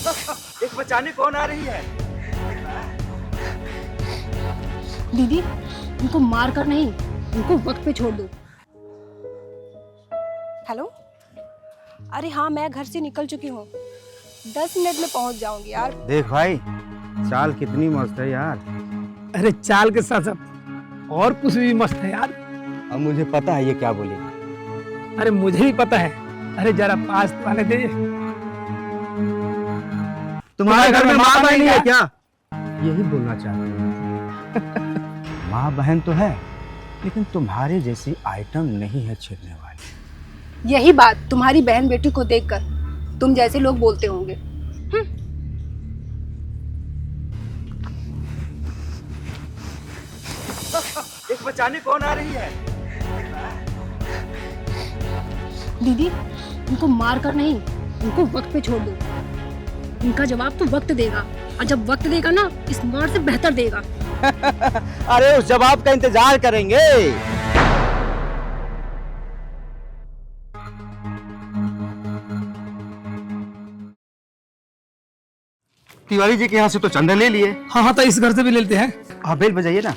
एक बचाने कौन आ रही है? दीदी, उनको मार कर नहीं, उनको वक्त पे छोड़ दो। हेलो, अरे हाँ, मैं घर से निकल चुकी हूँ, 10 मिनट में पहुँच जाऊंगी यार। देख भाई, चाल कितनी मस्त है यार। अरे चाल के साथ साथ और कुछ भी मस्त है यार। अब मुझे पता है ये क्या बोलेगी। अरे मुझे भी पता है। अरे जरा पास तो आने दे। तुम्हारे घर में माँ बहन नहीं है क्या? यही बोलना चाहती हूँ। माँ बहन तो है, लेकिन तुम्हारे जैसी आइटम नहीं है छेड़ने वाली। यही बात तुम्हारी बहन बेटी को देखकर तुम जैसे लोग बोलते होंगे। एक बचाने कौन आ रही है? दीदी, उनको मार कर नहीं, उनको वक्त पे छोड़ दो। उनका जवाब तो वक्त देगा, और जब वक्त देगा ना, इस मार से बेहतर देगा। अरे उस जवाब का इंतजार करेंगे। तिवारी जी के यहाँ से तो चंदा ले लिए। हाँ, तो इस घर से भी लेते हैं। हाँ, बेल बजाइए ना।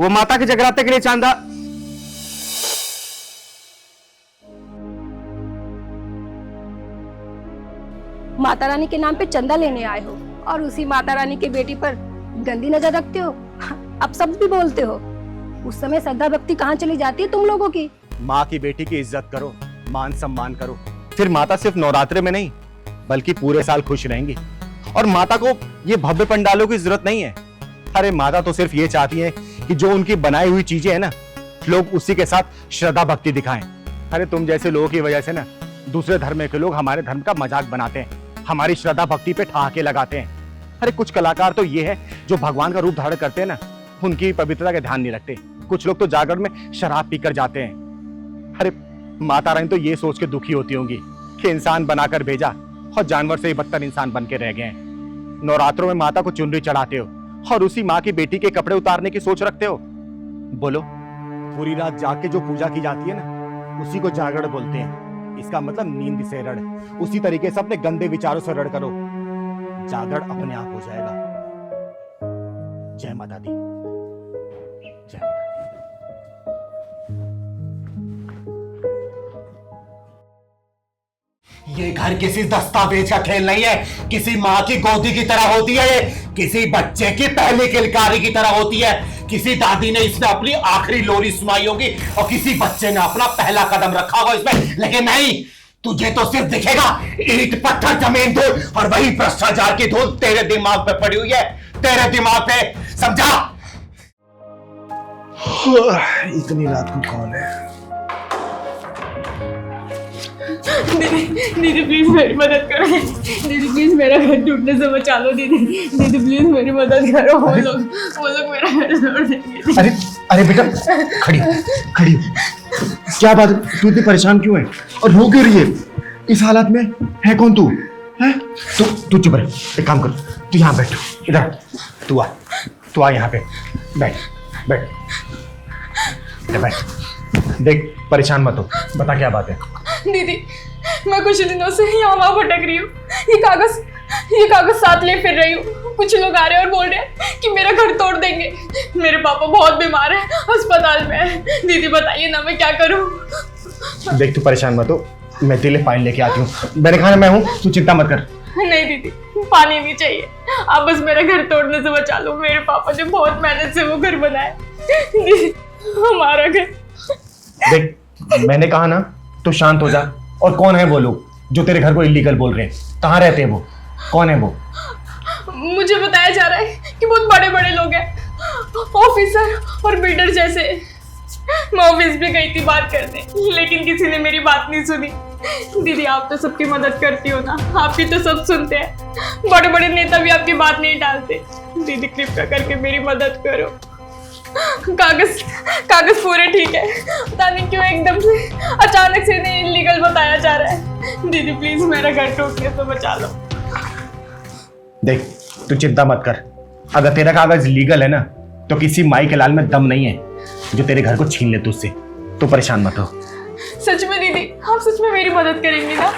वो माता के जगराते के लिए चांदा। माता रानी के नाम पे चंदा लेने आए हो और उसी माता रानी की बेटी पर गंदी नजर रखते हो। अब सब भी बोलते हो। उस समय श्रद्धा भक्ति कहाँ चली जाती है तुम लोगों की? माँ की बेटी की इज्जत करो, मान सम्मान करो, फिर माता सिर्फ नवरात्रे में नहीं बल्कि पूरे साल खुश रहेंगी। और माता को ये भव्य पंडालों की जरूरत नहीं है। अरे माता तो सिर्फ ये चाहती है कि जो उनकी बनाई हुई चीजें है ना, लोग उसी के साथ श्रद्धा भक्ति दिखाएं। अरे तुम जैसे लोगों की वजह से ना दूसरे धर्म के लोग हमारे धर्म का मजाक बनाते हैं, हमारी श्रद्धा भक्ति पे ठहाके लगाते हैं। अरे कुछ कलाकार तो ये है जो भगवान का रूप धारण करते हैं ना, उनकी पवित्रता का ध्यान नहीं रखते। कुछ लोग तो जागरण में शराब पीकर जाते हैं। अरे माता रानी तो ये सोच के दुखी होती होंगी कि इंसान बनाकर भेजा और जानवर से ही बदतर इंसान बन के रह गए हैं। नवरात्रों में माता को चुनरी चढ़ाते हो और उसी माँ की बेटी के कपड़े उतारने की सोच रखते हो। बोलो, पूरी रात जाग के जो पूजा की जाती है ना, उसी को जागरण बोलते हैं। इसका मतलब नींद से रड़। उसी तरीके से अपने गंदे विचारों से रड़ करो, जागरण अपने आप हो जाएगा। जय माता दी, जय माता दी। ये घर किसी दस्तावेज का खेल नहीं है, किसी माँ की गोदी की तरह होती है। ये किसी बच्चे की पहली किलकारी की तरह होती है। किसी दादी ने इसमें अपनी आखिरी लोरी सुनाई होगी और किसी बच्चे ने अपना पहला कदम रखा होगा इसमें। लेकिन नहीं, तुझे तो सिर्फ दिखेगा ईंट पत्थर जमीन धूल, और वही भ्रष्टाचार की धूल तेरे दिमाग पे पड़ी हुई है, तेरे दिमाग पे, समझा? इतनी रात को कौन है? दीदी प्लीज मेरी मदद करो। दीदी प्लीज मेरा घर टूटने से बचा लो। दीदी प्लीज मेरी मदद करो। वो लोग मेरा घर तोड़ देंगे। अरे अरे बेटा, खड़ी खड़ी, क्या बात है? तू इतनी परेशान क्यों है और रो क्यों रही है? इस हालत में है कौन तू? है तू चुप रह। एक काम कर, तू यहाँ बैठ, इधर तू आ यहाँ पे बैठ बैठ बैठ। देख, परेशान मत हो, बता क्या बात है? दीदी, मैं कुछ दिनों से यहाँ वहाँ भटक रही हूँ। ये कागज साथ ले फिर रही हूँ। कुछ लोग आ रहे हैं और बोल रहे हैं कि मेरा घर तोड़ देंगे। मेरे पापा बहुत बीमार हैं, अस्पताल में है। दीदी बताइए ना, मैं क्या करूँ? देख, तू परेशान मत हो, मैं तेरे लिए पानी लेके आती हूँ। मैंने कहा मैं हूँ, तू चिंता मत कर। नहीं दीदी, पानी नहीं चाहिए। आप बस मेरा घर तोड़ने से बचा लो। मेरे पापा ने बहुत मेहनत से वो घर बनाया। दीदी, हमारा घर। देख, मैंने कहा ना, तू शांत हो जा। और कौन है वो लोग जो तेरे घर को इलीगल बोल रहे हैं? कहाँ रहते हैं वो? कौन है वो? मुझे बताया जा रहा है कि बहुत बड़े बड़े लोग हैं, ऑफिसर और बिल्डर जैसे। मैं ऑफिस में गई थी बात करने, लेकिन किसी ने मेरी बात नहीं सुनी। दीदी, आप तो सबकी मदद करती हो ना, आपकी तो सब सुनते हैं। बड़े बड़े नेता भी आपकी बात नहीं टालते। दीदी, कृपया करके मेरी मदद करो। कागज पूरे ठीक है, पता नहीं क्यों एकदम से अचानक से इन्हें इलीगल बताया जा रहा है। दीदी प्लीज मेरा घर टूटने से बचा लो। देख, तू चिंता मत कर, अगर तेरा कागज लीगल है ना, तो किसी माई के लाल में दम नहीं है जो तेरे घर को छीन ले तुझसे। तो परेशान मत हो। सच में दीदी, आप सच में मेरी मदद करेंगी ना?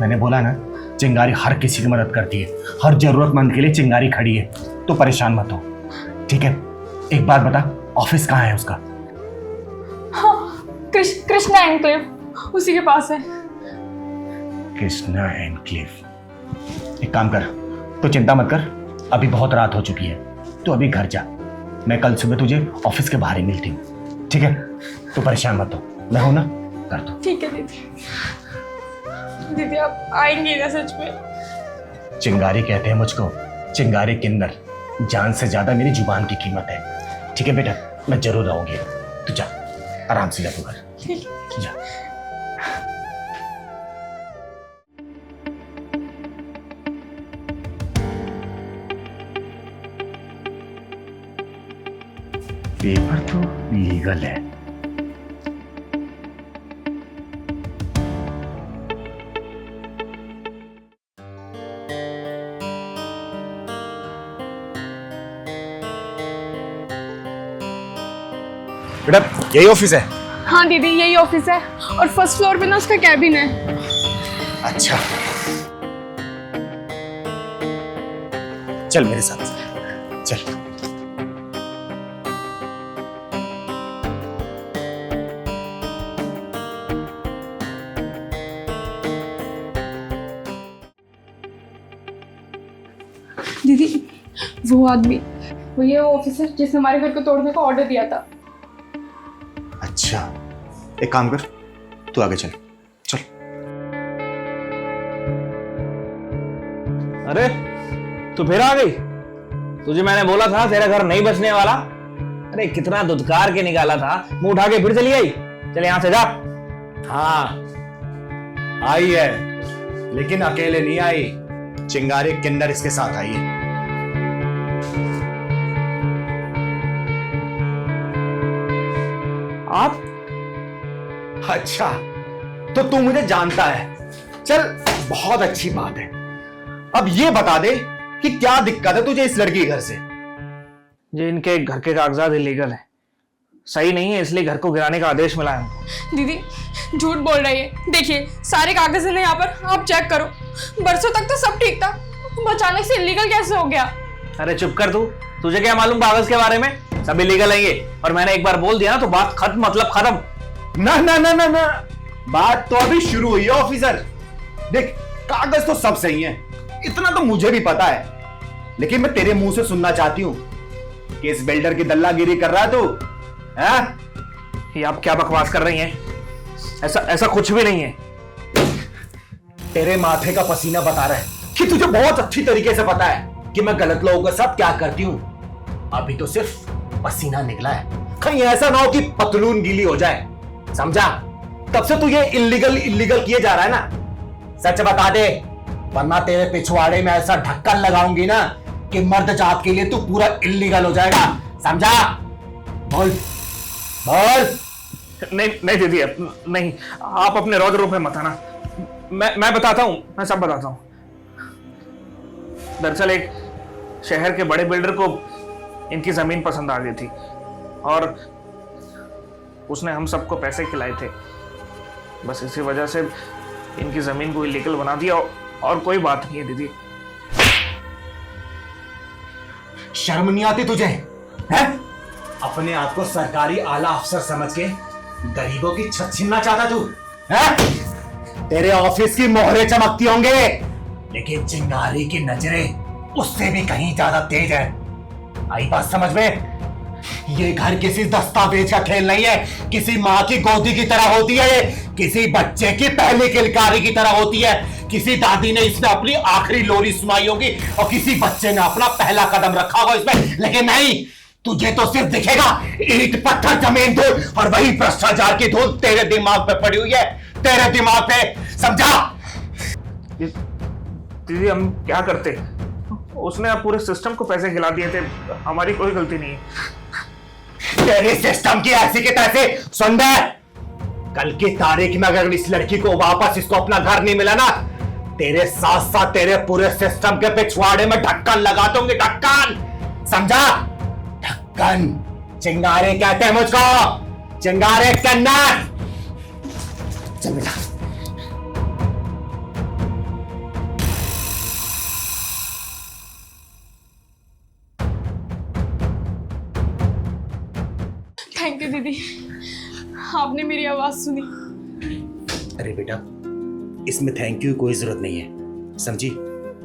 मैंने बोला ना, चिंगारी हर किसी की मदद करती है, हर जरूरतमंद के लिए चिंगारी खड़ी है। तो परेशान मत हो, ठीक है? एक बात बता, ऑफिस कहाँ है उसका? हाँ, कृष्णा एनक्लेव, उसी के पास है। कृष्णा एनक्लेव। एक काम कर, तो चिंता मत कर, अभी बहुत रात हो चुकी है, तो अभी घर जा। मैं कल सुबह तुझे ऑफिस के बाहर ही मिलती हूँ, ठीक है? तो परेशान मत हो, मैं हूं ना, कर दो। ठीक है दीदी। दीदी आप आएंगी ना सच में? चिंगारी कहते हैं मुझको, चिंगारी किन्नर। जान से ज्यादा मेरी जुबान की कीमत है, ठीक है बेटा? मैं जरूर आऊंगी। तू जा, आराम से जा तू घर। ठीक है। जा। पेपर तो लीगल है। बेटा यही ऑफिस है? हाँ दीदी, यही ऑफिस है और फर्स्ट फ्लोर पे ना उसका कैबिन है। अच्छा, चल मेरे साथ चल। दीदी वो आदमी, वो ये ऑफिसर जिसने हमारे घर को तोड़ने का ऑर्डर दिया था। अच्छा, एक काम कर, तू आगे चल। चल। अरे तू फिर आ गई? तुझे मैंने बोला था तेरा घर नहीं बचने वाला। अरे कितना दुत्कार के निकाला था, मुंह उठा के फिर चली आई। चल यहां से जा। हाँ आई है, लेकिन अकेले नहीं आई, चिंगारी किन्नर इसके साथ आई है। आप? अच्छा, तो तू मुझे जानता है। चल बहुत अच्छी बात है। अब ये बता दे कि क्या दिक्कत है तुझे इस लड़की के घर से? ये इनके घर के कागजात इलीगल है, सही नहीं है, इसलिए घर को गिराने का आदेश मिला है हमको। दीदी झूठ बोल रही है। देखिए सारे कागज हैं यहाँ पर, आप चेक करो। बरसों तक तो सब ठीक था, अचानक से इलीगल कैसे हो गया? अरे चुप कर तू, तुझे क्या मालूम कागज के बारे में? सब इलीगल है ये, और मैंने एक बार बोल दिया ना तो बात खत्म, मतलब खत्म। ना ना ना ना ना, बात तो अभी शुरू हुई है ऑफिसर। देख कागज तो सब सही है, इतना तो मुझे भी पता है, लेकिन मैं तेरे मुंह से सुनना चाहती हूँ कि इस बिल्डर की दल्लागिरी कर रहा है तू, हैं? ये आप क्या बकवास कर रही हैं? ऐसा कुछ भी नहीं है। तेरे माथे का पसीना बता रहा है कि तुझे बहुत अच्छी तरीके से पता है कि मैं गलत लोगों के साथ क्या करती हूँ। अभी तो सिर्फ पसीना निकला है, कहीं ऐसा ना हो कि पतलून गीली हो जाए, समझा? तब से तू ये इल्लीगल किए जा रहा है ना, सच बता दे, वरना तेरे पिछवाड़े में ऐसा ढक्कन लगाऊंगी ना कि मर्द जात के लिए तू पूरा इल्लीगल हो जाएगा, समझा? बोल बोल। नहीं दीदी, नहीं, आप अपने रौद्र पे मत आना। मैं बताता हूँ, मैं सब बताता हूँ। दरअसल एक शहर के बड़े बिल्डर को इनकी जमीन पसंद आ गई थी और उसने हम सबको पैसे खिलाए थे। बस इसी वजह से इनकी जमीन को इलीगल बना दिया, और कोई बात नहीं है दीदी। शर्म नहीं आती तुझे, हैं? अपने आप को सरकारी आला अफसर समझ के गरीबों की छत छीनना चाहता तू, हैं? तेरे ऑफिस की मोहरे चमकती होंगे, लेकिन चिंगारी की नजरें उससे भी कहीं ज्यादा तेज है। आई बात समझ में? ये घर किसी दस्तावेज का खेल नहीं है, किसी माँ की गोदी की तरह होती है, किसी बच्चे की पहली किलकारी की तरह होती है। किसी दादी ने इसमें अपनी आखिरी लोरी सुनाई होगी और किसी बच्चे ने अपना पहला कदम रखा होगा इसमें, लेकिन नहीं, तुझे तो सिर्फ दिखेगा ईंट पत्थर जमीन धूल, और वही भ्रष्टाचार की धूल तेरे दिमाग पे पड़ी हुई है, तेरे दिमाग पे, समझा? दीदी हम क्या करते? उसने आप पूरे सिस्टम को पैसे खिला दिए थे, हमारी कोई गलती नहीं है। तेरे सिस्टम की ऐसी के तैसे सुन दे, कल की तारीख में अगर इस लड़की को वापस इसको अपना घर नहीं मिला ना, तेरे साथ साथ तेरे पूरे सिस्टम के पिछवाड़े में ढक्कन लगा दूंगी, ढक्कन, समझा? ढक्कन, चिंगारे कहते हैं मुझको, चिंगारे कन्नड़। चल बेटा। थैंक यू दीदी, आपने मेरी आवाज सुनी। अरे बेटा, इसमें थैंक यू कोई जरूरत नहीं है, समझी?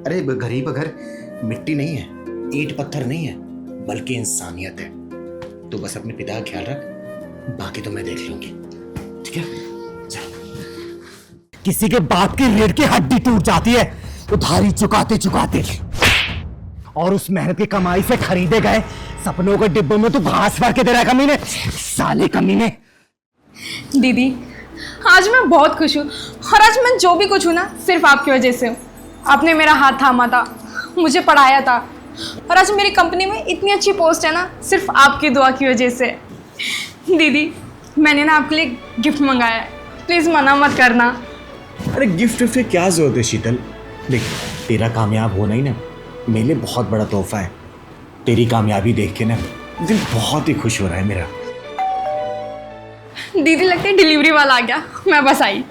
अरे गरीब घर मिट्टी नहीं है, ईंट पत्थर नहीं है, बल्कि इंसानियत है। तो बस अपने पिता का ख्याल रख, बाकी तो मैं देख लूंगी, ठीक है? चल। किसी के बाप की रीढ़ की हड्डी टूट जाती है उधारी चुकाते चुकाते, और उस मेहनत की कमाई से खरीदे गए सपनों के डिब्बों में तू घास भर के दे रहा है कमीने, साले कमीने। दीदी, आज मैं बहुत खुश हूँ, और आज मैं जो भी कुछ हूँ ना, सिर्फ आपकी वजह से हूँ। आपने मेरा हाथ थामा था, मुझे पढ़ाया था, और आज मेरी कंपनी में इतनी अच्छी पोस्ट है ना, सिर्फ आपकी दुआ की वजह से। दीदी, मैंने ना आपके लिए गिफ्ट मंगाया है, प्लीज़ मना मत करना। अरे गिफ्ट की क्या जरूरत है शीतल? देख, तेरा कामयाब होना ही ना मेरे लिए बहुत बड़ा तोहफा है। तेरी कामयाबी देख के ना दिल बहुत ही खुश हो रहा है मेरा। दीदी, लगता है डिलीवरी वाला आ गया, मैं बस आई।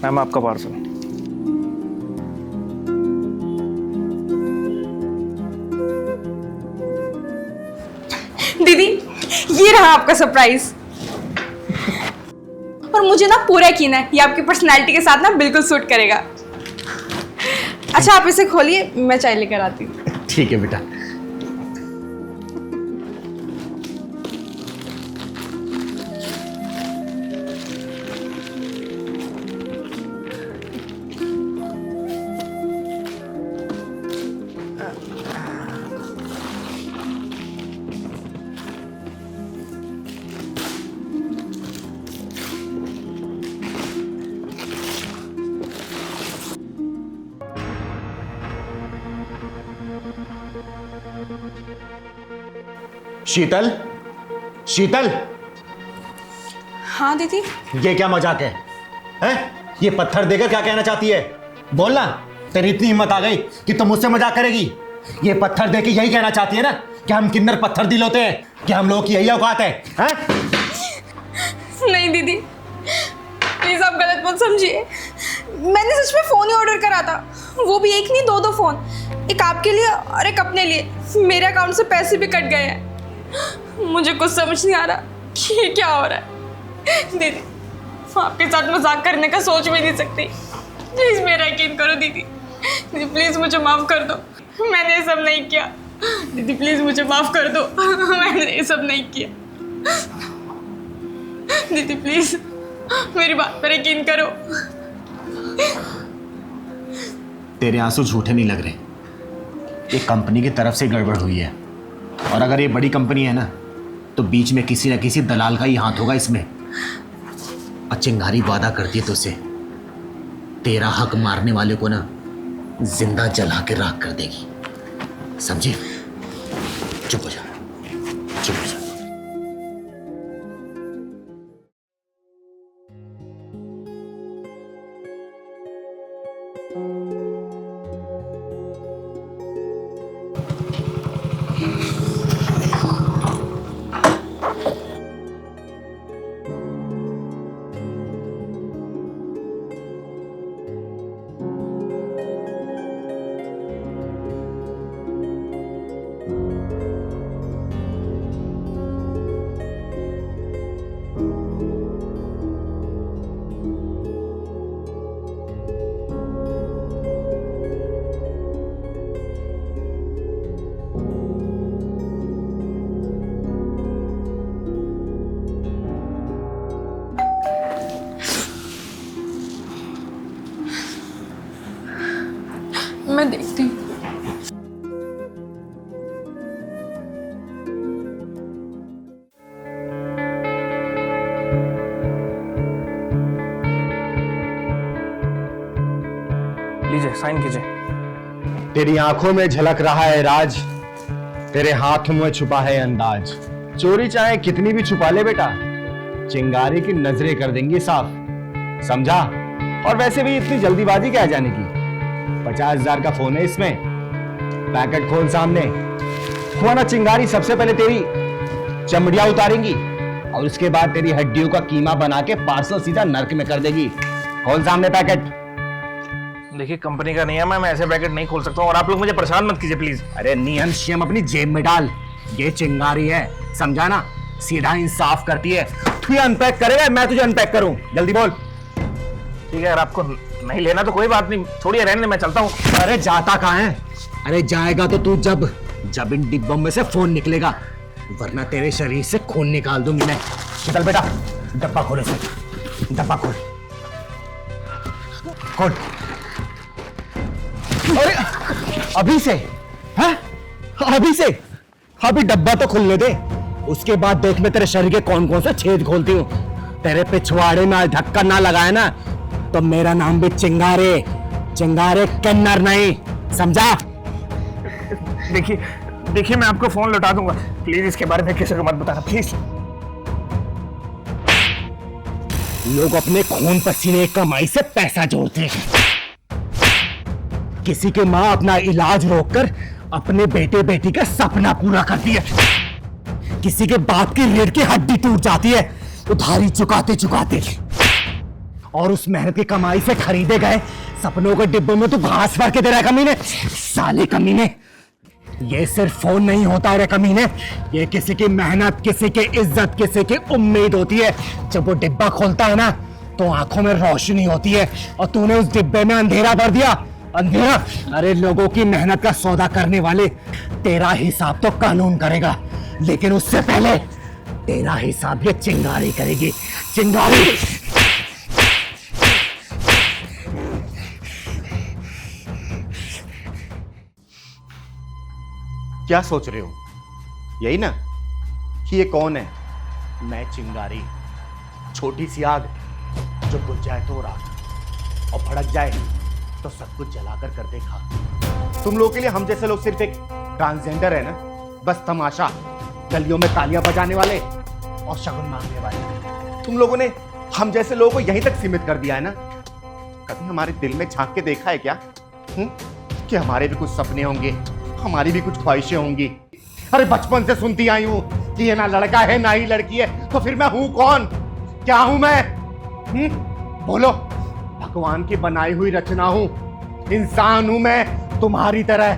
मैम, आपका पार्सल। दीदी, ये रहा आपका सरप्राइज, और मुझे ना पूरा यकीन है ये आपकी पर्सनैलिटी के साथ ना बिल्कुल सूट करेगा। अच्छा, आप इसे खोलिए, मैं चाय लेकर आती हूँ। ठीक है बेटा। शीतल, शीतल, हाँ दीदी। ये क्या मजाक है? हैं? ये पत्थर देकर क्या कहना चाहती है? बोलना। तेरी इतनी हिम्मत आ गई कि तुम मुझसे मजाक करेगी? ये पत्थर देके यही कहना चाहती है ना कि हम किन्नर पत्थर दिल होते हैं, कि हम लोगों की यही औकात है? हैं? नहीं दीदी, प्लीज आप गलत मत समझिए। मैंने सच में फोन ही ऑर्डर करा था, वो भी एक नहीं, दो फोन, एक आपके लिए और एक अपने लिए। मेरे अकाउंट से पैसे भी कट गए हैं। मुझे कुछ समझ नहीं आ रहा कि ये क्या हो रहा है। दीदी, आपके साथ मजाक करने का सोच भी नहीं सकती, प्लीज मेरा यकीन करो दीदी। दीदी प्लीज मुझे माफ कर दो, मैंने ये सब नहीं किया। दीदी प्लीज मुझे माफ कर दो, मैंने ये सब नहीं किया। दीदी प्लीज मेरी बात पर यकीन करो। तेरे आंसू झूठे नहीं लग रहे, ये कंपनी की तरफ से गड़बड़ हुई है, और अगर ये बड़ी कंपनी है ना तो बीच में किसी न किसी दलाल का ही हाथ होगा इसमें। और चिंगारी वादा करती है तुझसे, तेरा हक मारने वाले को ना जिंदा जला के राख कर देगी, समझे? चुप हो जा, चुप हो जा। मैं देखती हूँ। लीजिए, साइन कीजिए। तेरी आंखों में झलक रहा है राज, तेरे हाथों में छुपा है अंदाज। चोरी चाहे कितनी भी छुपा ले बेटा, चिंगारी की नजरें कर देंगी साफ, समझा? और वैसे भी इतनी जल्दीबाजी क्या है जाने की? 50,000 का फोन है इसमें। पैकेट खोल सामने। हुआ ना चिंगारी, सबसे पहले तेरी चमड़ियां उतारेंगी और उसके बाद तेरी हड्डियों का कीमा बना के पार्सल सीधा नर्क में कर देगी। खोल सामने पैकेट। देखिए कंपनी का नियम है, मैं ऐसे पैकेट नहीं खोल सकता हूँ और आप लोग मुझे परेशान मत कीजिए प्लीज। अरे नियम शियम अपनी जेब में डाल। ये चिंगारी है, समझा ना? सीधा इंसाफ करती है। तू अनपैक करेगा, मैं तुझे अनपैक करूं? जल्दी बोल। ठीक है, अगर आपको नहीं लेना तो कोई बात नहीं, छोड़िए रहने दे, मैं चलता हूँ। अरे जाता कहाँ है? अरे जाएगा तो तू जब इन डिब्बों में से फोन निकलेगा, वरना तेरे शरीर से खून निकाल दूंगी मैं। चल बेटा, डब्बा खोले से। डब्बा खोल। खोल। अरे अभी से? हैं? अभी से? अभी डब्बा तो खुलने दे, उसके बाद देख मैं तेरे शरीर के कौन कौन से छेद खोलती हूँ। तेरे पिछवाड़े में ढक्कन ना लगाए ना तो मेरा नाम भी चिंगारे किन्नर नहीं, समझा? देखिए मैं आपको फोन लौटा दूंगा, प्लीज इसके बारे में किसी को मत बताना प्लीज। लोग अपने खून पसीने कमाई से पैसा जोड़ते हैं। किसी के माँ अपना इलाज रोककर अपने बेटे बेटी का सपना पूरा करती है। किसी के बाप की रीढ़ की हड्डी टूट जाती है उधारी चुकाते चुकाते, और उस मेहनत की कमाई से खरीदे गए सपनों के डिब्बों में तो घास भर के दे रहा है कमीने। साले कमीने, ये सिर्फ फोन नहीं होता है रे कमीने, ये किसी की मेहनत, किसी की इज्जत, किसी की उम्मीद होती है। जब वो डिब्बा खोलता है ना तो आंखों में रोशनी होती है, और तूने उस डिब्बे में अंधेरा भर दिया। अंधेरा? अरे लोगों की मेहनत का सौदा करने वाले, तेरा हिसाब तो कानून करेगा, लेकिन उससे पहले तेरा हिसाब ये चिंगारी करेगी। चिंगारी। क्या सोच रहे हो? यही ना कि ये कौन है? मैं चिंगारी, छोटी सी आग जो बुझ जाए तो राख और भड़क जाए तो सब कुछ जलाकर कर देखा। तुम लोगों के लिए हम जैसे लोग सिर्फ एक ट्रांसजेंडर है ना, बस तमाशा, गलियों में तालियां बजाने वाले और शगुन मांगने वाले। तुम लोगों ने हम जैसे लोगों को यहीं तक सीमित कर दिया है ना। कभी हमारे दिल में झांक के देखा है क्या कि हमारे भी कुछ सपने होंगे, हमारी भी कुछ ख्वाहिशें होंगी? अरे बचपन से सुनती आई हूं कि ये ना लड़का है ना ही लड़की है, तो फिर मैं हूं कौन? क्या हूं मैं? बोलो। भगवान की बनाई हुई रचना हूं, इंसान हूं मैं तुम्हारी तरह।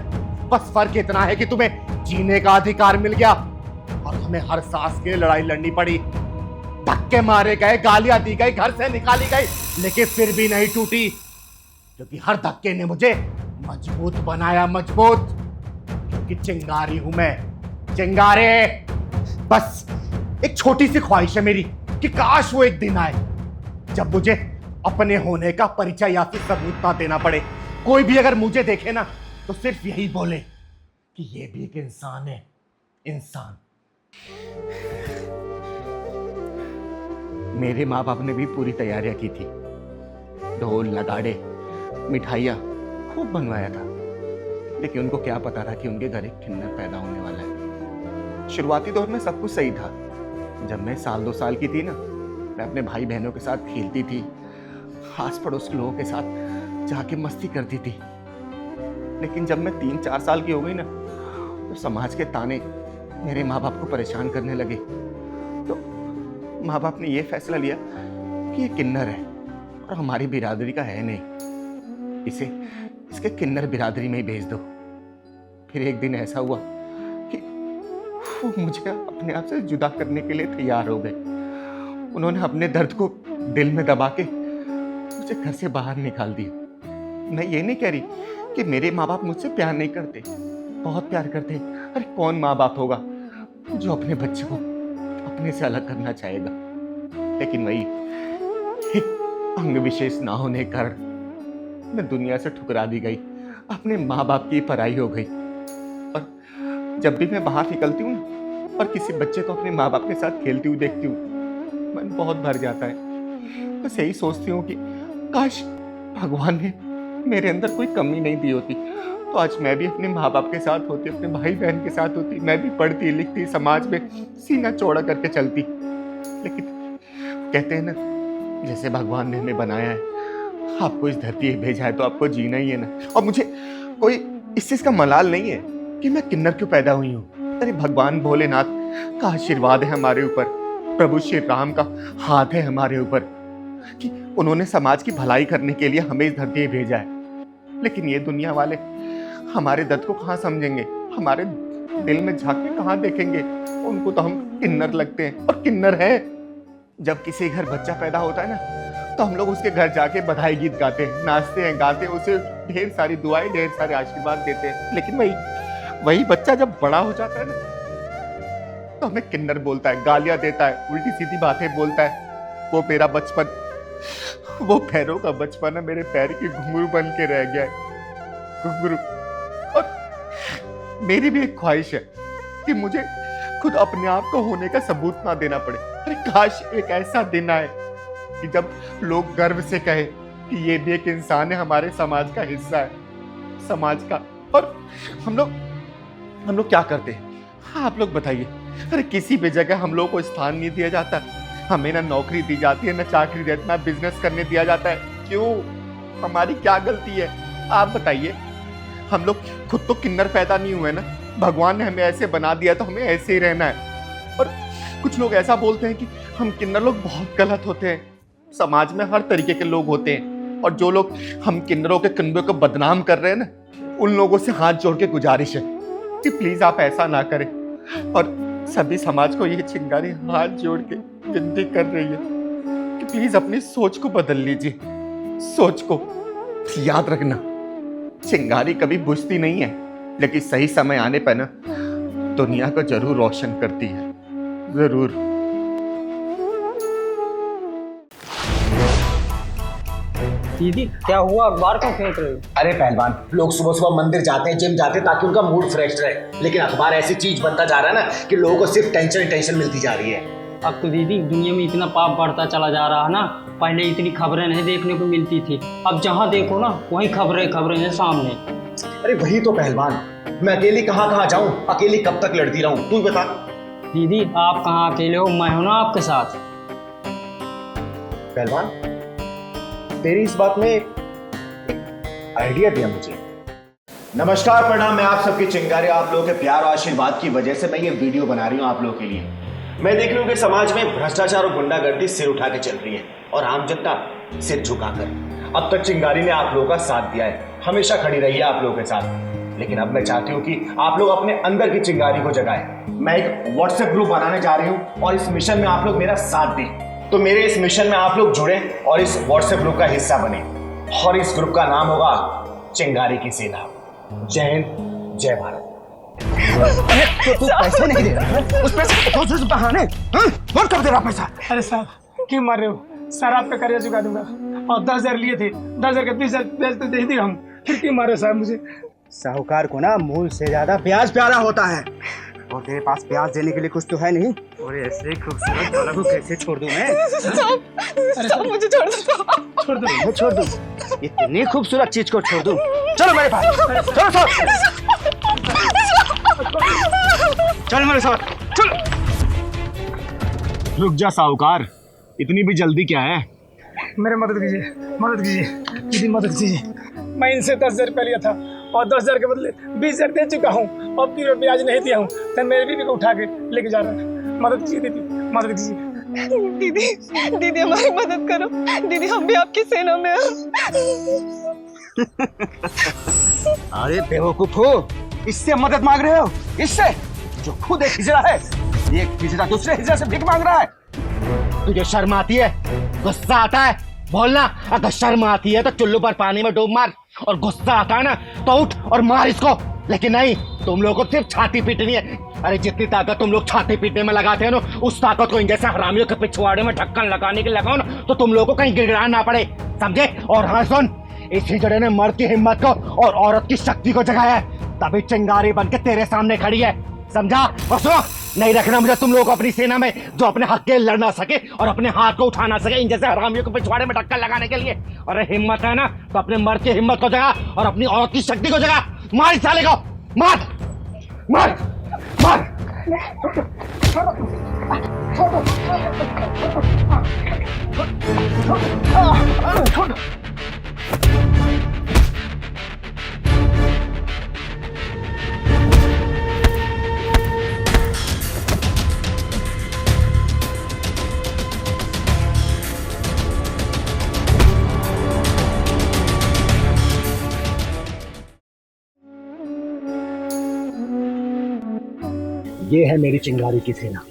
बस फर्क इतना है कि तुम्हें जीने का अधिकार मिल गया और हमें हर सांस के लिए लड़ाई लड़नी पड़ी। धक्के मारे गए, गालियां दी गई, घर से निकाली गई, लेकिन फिर भी नहीं टूटी, क्योंकि हर धक्के ने मुझे मजबूत बनाया। मजबूत क्योंकि चिंगारी हूं मैं। चिंगारे। बस एक छोटी सी ख्वाहिश है मेरी कि काश वो एक दिन आए जब मुझे अपने होने का परिचय या फिर सबूत ना देना पड़े। कोई भी अगर मुझे देखे ना तो सिर्फ यही बोले कि ये भी एक इंसान है। इंसान। मेरे माँ बाप ने भी पूरी तैयारियां की थी, ढोल नगाड़े मिठाइयाँ खूब बनवाया था, लेकिन उनको क्या पता था कि उनके घर एक किन्नर पैदा होने वाला है। शुरुआती दौर में सब कुछ सही था। जब मैं 1-2 साल की थी ना, मैं अपने भाई बहनों के साथ खेलती थी, आस पड़ोस के लोगों के साथ जाके मस्ती करती थी। लेकिन जब मैं 3-4 साल की हो गई ना, तो समाज के ताने मेरे माँ बाप को परेशान करने लगे। तो माँ बाप ने यह फैसला लिया कि ये किन्नर है और हमारी बिरादरी का है नहीं, इसे इसके किन्नर बिरादरी में ही भेज दो। फिर एक दिन ऐसा हुआ कि वो मुझे अपने आप से जुदा करने के लिए तैयार हो गए। उन्होंने अपने दर्द को दिल में दबा के मुझे घर से बाहर निकाल दिया। मैं ये नहीं कह रही कि मेरे माँ बाप मुझसे प्यार नहीं करते, बहुत प्यार करते। अरे कौन माँ बाप होगा जो अपने बच्चे को अपने से अलग करना चाहेगा? लेकिन वही एक अंग विशेष ना होने के कारण मैं दुनिया से ठुकरा दी गई, अपने माँ बाप की पराई हो गई। और जब भी मैं बाहर निकलती हूँ और किसी बच्चे को अपने माँ बाप के साथ खेलती हुई देखती हूँ, मन बहुत भर जाता है। बस यही सोचती हूँ कि काश भगवान ने मेरे अंदर कोई कमी नहीं दी होती, तो आज मैं भी अपने माँ बाप के साथ होती, अपने भाई बहन के साथ होती, मैं भी पढ़ती लिखती, समाज में सीना चौड़ा करके चलती। लेकिन कहते हैं ना, जैसे भगवान ने हमें बनाया है, आपको इस धरती पे भेजा है तो आपको जीना ही है ना। और मुझे कोई इस चीज का मलाल नहीं है कि मैं किन्नर क्यों पैदा हुई हूँ। अरे भगवान भोलेनाथ का आशीर्वाद है हमारे ऊपर, प्रभु श्री राम का हाथ है हमारे ऊपर कि उन्होंने समाज की भलाई करने के लिए हमें इस धरती पे भेजा है। लेकिन ये दुनिया वाले हमारे दर्द को कहाँ समझेंगे, हमारे दिल में झांक के कहाँ देखेंगे। उनको तो हम किन्नर लगते हैं और किन्नर है। जब किसी घर बच्चा पैदा होता है ना तो हम लोग उसके घर जाके बधाई गीत गाते हैं, नाचते हैं, गाते हैं, उसे ढेर सारी दुआएं, ढेर सारे आशीर्वाद देते हैं। लेकिन वही बच्चा जब बड़ा हो जाता है ना तो हमें किन्नर बोलता है, गालियां देता है, उल्टी सीधी बातें बोलता है। वो मेरा बचपन, वो पैरों का बचपन है, मेरे पैर की घुंघरू बन के रह गया है, घुंघरू। और मेरी भी एक ख्वाहिश है कि मुझे खुद अपने आप को होने का सबूत ना देना पड़े। अरे काश एक ऐसा दिन आए कि जब लोग गर्व से कहे कि ये भी एक इंसान है, हमारे समाज का हिस्सा है, समाज का। और हम लोग क्या करते हैं, हाँ आप लोग बताइए। अरे किसी भी जगह हम लोग को स्थान नहीं दिया जाता, हमें ना नौकरी दी जाती है, ना चाकरी दी जाती है, ना बिजनेस करने दिया जाता है। क्यों? हमारी क्या गलती है आप बताइए। हम लोग खुद तो किन्नर पैदा नहीं हुए ना, भगवान ने हमें ऐसे बना दिया तो हमें ऐसे ही रहना है। और कुछ लोग ऐसा बोलते हैं कि हम किन्नर लोग बहुत गलत होते हैं। समाज में हर तरीके के लोग होते हैं और जो लोग हम किन्नरों के कंधों को बदनाम कर रहे हैं ना, उन लोगों से हाथ जोड़ के गुजारिश है कि प्लीज आप ऐसा ना करें। और सभी समाज को ये चिंगारी हाथ जोड़ के विनती कर रही है कि प्लीज अपनी सोच को बदल लीजिए। सोच को याद रखना, चिंगारी कभी बुझती नहीं है, लेकिन सही समय आने पर ना दुनिया को जरूर रोशन करती है, जरूर। दीदी क्या हुआ, अखबार क्यों फेंक रहे हो? अरे पहलवान, लोग सुबह सुबह मंदिर जाते हैं, जिम जाते हैं ताकि उनका मूड फ्रेश रहे, लेकिन अखबार ऐसी चीज बनता जा रहा है ना कि लोगों को सिर्फ टेंशन मिलती जा रही है। अब तो दीदी दुनिया में इतना पाप बढ़ता चला जा रहा है ना, पहले इतनी खबरें नहीं देखने को मिलती थी, अब जहाँ देखो ना वही खबरें हैं सामने। अरे वही तो पहलवान, मैं अकेली कहाँ जाऊँ, अकेली कब तक लड़ती रहूँ, तू बता। दीदी आप कहाँ अकेले हो, मैं हूं ना आपके साथ। पहलवान तेरी इस बात में आइडिया दिया मुझे। नमस्कार, प्रणाम, मैं आप सबकी चिंगारी, आप लोगों के प्यार और आशीर्वाद की वजह से मैं ये वीडियो बना रही हूँ आप लोगों के लिए। मैं देख रही हूँ कि समाज में भ्रष्टाचार और गुंडागर्दी सिर उठा के चल रही है और आम जनता सिर झुकाकर। अब तक चिंगारी ने आप लोगों का साथ दिया है, हमेशा खड़ी रही है आप लोगों के साथ, लेकिन अब मैं चाहती हूँ कि आप लोग अपने अंदर की चिंगारी को जगाएं। मैं एक व्हाट्सएप ग्रुप बनाने जा रही हूँ और इस मिशन में आप लोग मेरा साथ दें। तो मेरे इस मिशन में आप लोग जुड़े और इस व्हाट्सएप ग्रुप का हिस्सा बने और इस ग्रुप का नाम होगा चिंगारी की सेना। जय हिंद, जय भारत। तो तू पैसे नहीं दे रहा, उस पैसे को तो बहाने कौन कर दे रहा पैसा? अरे साहब क्यों मार रहे हो? सर आपका कर्जा चुका दूंगा और 10,000 लिए थे, 10,000 के 20,000 तो दे दिए हम, फिर क्यों मारे साहब मुझे? साहूकार को ना मूल से ज्यादा ब्याज प्यारा होता है और तेरे पास ब्याज देने के लिए कुछ तो है नहीं। और ऐसे खूबसूरत वाला को कैसे छोड़ दूं मैं? साहब मुझे छोड़ दो, छोड़ दो। मैं छोड़ दूं? इतनी खूबसूरत चीज को छोड़ दूं? चलो मेरे पास, चलो साहब, चल मेरे साथ, चल। रुक जा साहूकार, इतनी भी जल्दी क्या है? मेरे मदद कीजिए, मदद कीजिए दीदी, मदद कीजिए। मैं इनसे 10,000 रुपया लिया था और 10,000 के बदले 20,000 दे चुका हूँ और फिर ब्याज नहीं दिया हूँ, तो मेरे बीवी को उठा के लेके जा रहा है। मदद कीजिए दीदी, मदद कीजिए। दीदी हमारी मदद करो, दीदी हम भी आपकी सेना में हैं। अरे बेवकूफ हो, इससे मदद मांग रहे हो? इससे जो खुद एक हिजड़ा है, एक हिजड़ा दूसरे हिजड़ा से भीख मांग रहा है। तुझे शर्म आती है? गुस्सा आता है? बोलना। अगर शर्म आती है तो चुल्लू पर पानी में डूब मार, और गुस्सा आता है ना तो उठ और मार इसको। लेकिन नहीं, तुम लोगों को सिर्फ छाती पीटनी है। अरे जितनी ताकत तुम लोग छाती पीटने में लगाते हैं ना, उस ताकत को इन जैसे हरामियों के पिछवाड़े में ढक्कन लगाने के लगाओ ना, तो तुम लोगों को कहीं गिड़गिड़ाना ना पड़े, समझे? और हाँ सुन, इस हिजड़े ने मर्द की हिम्मत को और औरत की शक्ति को जगाया है, तभी चिंगारी बन के तेरे सामने खड़ी है, समझा? और सुनो, नहीं रखना मुझे तुम लोगों को अपनी सेना में जो अपने हक के लड़ ना सके और अपने हाथ को उठा ना सके इन जैसे हरामियों को पिछवाड़े में ढक्कन लगाने के लिए। और हिम्मत है ना तो अपने मर्द की हिम्मत को जगा और अपनी औरत की शक्ति को जगा। मार इस साले को, मार मार मार। ये है मेरी चिंगारी की सेना।